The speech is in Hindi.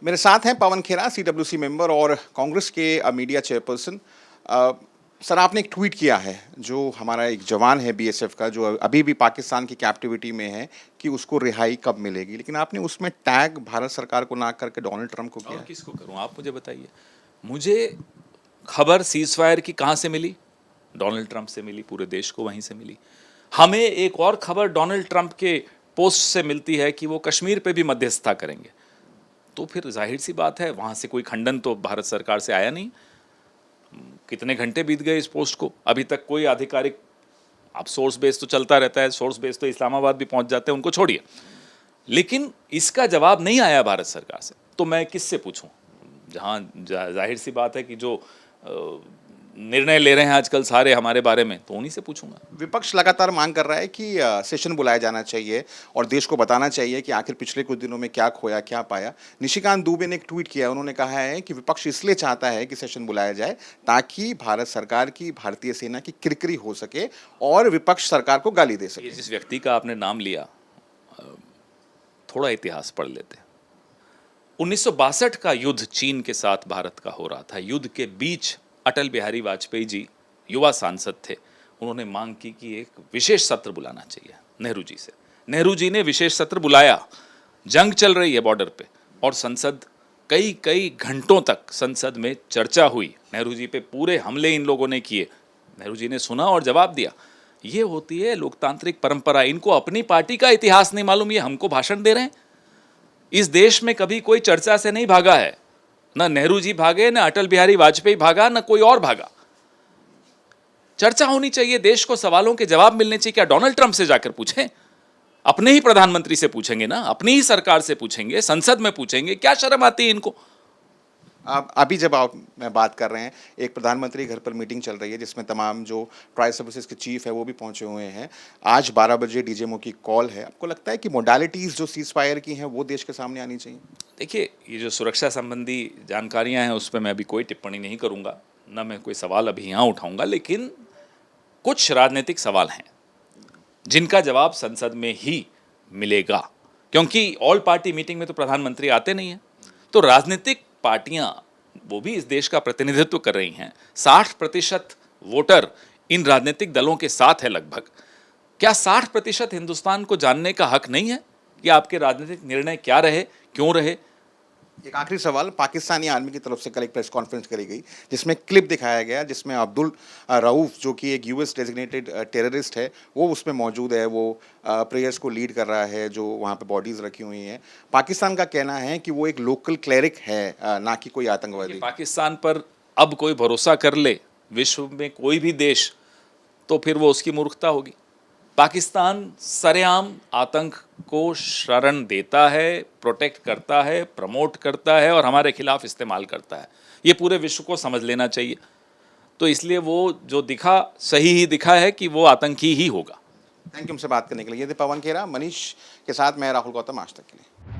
मेरे साथ हैं पवन खेरा, सीडब्ल्यूसी मेंबर और कांग्रेस के मीडिया चेयरपर्सन। सर, आपने एक ट्वीट किया है, जो हमारा एक जवान है बीएसएफ का, जो अभी भी पाकिस्तान की कैप्टिविटी में है, कि उसको रिहाई कब मिलेगी, लेकिन आपने उसमें टैग भारत सरकार को ना करके डोनाल्ड ट्रंप को किया। और किसको करूं, आप मुझे बताइए। मुझे खबर सीज़फायर की कहां से मिली? डोनाल्ड ट्रंप से मिली, पूरे देश को वहीं से मिली। हमें एक और खबर डोनाल्ड ट्रंप के पोस्ट से मिलती है कि वो कश्मीर पे भी मध्यस्थता करेंगे। तो फिर जाहिर सी बात है, वहां से कोई खंडन तो भारत सरकार से आया नहीं। कितने घंटे बीत गए इस पोस्ट को, अभी तक कोई आधिकारिक, अब सोर्स बेस तो चलता रहता है, सोर्स बेस तो इस्लामाबाद भी पहुंच जाते हैं, उनको छोड़िए, लेकिन इसका जवाब नहीं आया भारत सरकार से। तो मैं किससे पूछूं? जहां जाहिर सी बात है कि जो निर्णय ले रहे हैं आजकल सारे हमारे बारे में, तो उन्हीं से पूछूंगा। विपक्ष लगातार मांग कर रहा है कि सेशन बुलाया जाना चाहिए और देश को बताना चाहिए कि आखिर पिछले कुछ दिनों में क्या खोया, क्या पाया। निशिकांत दुबे ने एक ट्वीट किया, उन्होंने कहा है कि विपक्ष इसलिए चाहता है कि सेशन बुलाया जाए ताकि भारत सरकार की, भारतीय सेना की किरकिरी हो सके और विपक्ष सरकार को गाली दे सके। जिस व्यक्ति का आपने नाम लिया, थोड़ा इतिहास पढ़ लेते हैं। 1962 का युद्ध चीन के साथ भारत का हो रहा था। युद्ध के बीच अटल बिहारी वाजपेयी जी युवा सांसद थे, उन्होंने मांग की कि एक विशेष सत्र बुलाना चाहिए नेहरू जी से। नेहरू जी ने विशेष सत्र बुलाया। जंग चल रही है बॉर्डर पे और संसद, कई घंटों तक संसद में चर्चा हुई। नेहरू जी पे पूरे हमले इन लोगों ने किए, नेहरू जी ने सुना और जवाब दिया। ये होती है लोकतांत्रिक परंपरा। इनको अपनी पार्टी का इतिहास नहीं मालूम, ये हमको भाषण दे रहे हैं। इस देश में कभी कोई चर्चा से नहीं भागा है, ना नेहरू जी भागे, ना अटल बिहारी वाजपेयी भागा, ना कोई और भागा। चर्चा होनी चाहिए, देश को सवालों के जवाब मिलने चाहिए। क्या डोनाल्ड ट्रंप से जाकर पूछें? अपने ही प्रधानमंत्री से पूछेंगे ना, अपनी ही सरकार से पूछेंगे, संसद में पूछेंगे। क्या शर्म आती है इनको? अभी जब आप मैं बात कर रहे हैं, एक प्रधानमंत्री घर पर मीटिंग चल रही है जिसमें तमाम जो ट्राई सर्विसेज के चीफ है वो भी पहुंचे हुए हैं। आज 12 बजे डीजीएमओ की कॉल है। आपको लगता है कि मोडालिटीज़ जो सीज फायर की हैं वो देश के सामने आनी चाहिए? देखिए, ये जो सुरक्षा संबंधी जानकारियां हैं उस पर मैं अभी कोई टिप्पणी नहीं करूंगा, ना मैं कोई सवाल अभी यहाँ उठाऊंगा, लेकिन कुछ राजनीतिक सवाल हैं जिनका जवाब संसद में ही मिलेगा, क्योंकि ऑल पार्टी मीटिंग में तो प्रधानमंत्री आते नहीं हैं। तो राजनीतिक पार्टियां, वो भी इस देश का प्रतिनिधित्व कर रही हैं। 60% वोटर इन राजनीतिक दलों के साथ है लगभग। क्या 60% हिंदुस्तान को जानने का हक नहीं है कि आपके राजनीतिक निर्णय क्या रहे, क्यों रहे? एक आखिरी सवाल, पाकिस्तानी आर्मी की तरफ से कल एक प्रेस कॉन्फ्रेंस करी गई जिसमें क्लिप दिखाया गया जिसमें अब्दुल रऊफ, जो कि एक यूएस डेजिग्नेटेड टेररिस्ट है, वो उसमें मौजूद है। वो प्रेयर्स को लीड कर रहा है, जो वहाँ पे बॉडीज रखी हुई हैं। पाकिस्तान का कहना है कि वो एक लोकल क्लेरिक है, ना कि कोई आतंकवादी। पाकिस्तान पर अब कोई भरोसा कर ले विश्व में कोई भी देश, तो फिर वो उसकी मूर्खता होगी। पाकिस्तान सरेआम आतंक को शरण देता है, प्रोटेक्ट करता है, प्रमोट करता है और हमारे खिलाफ इस्तेमाल करता है। ये पूरे विश्व को समझ लेना चाहिए। तो इसलिए वो जो दिखा, सही ही दिखा है कि वो आतंकी ही होगा। थैंक यू हमसे बात करने के लिए। ये थे पवन खेरा। मनीष के साथ मैं राहुल गौतम, आज तक के लिए।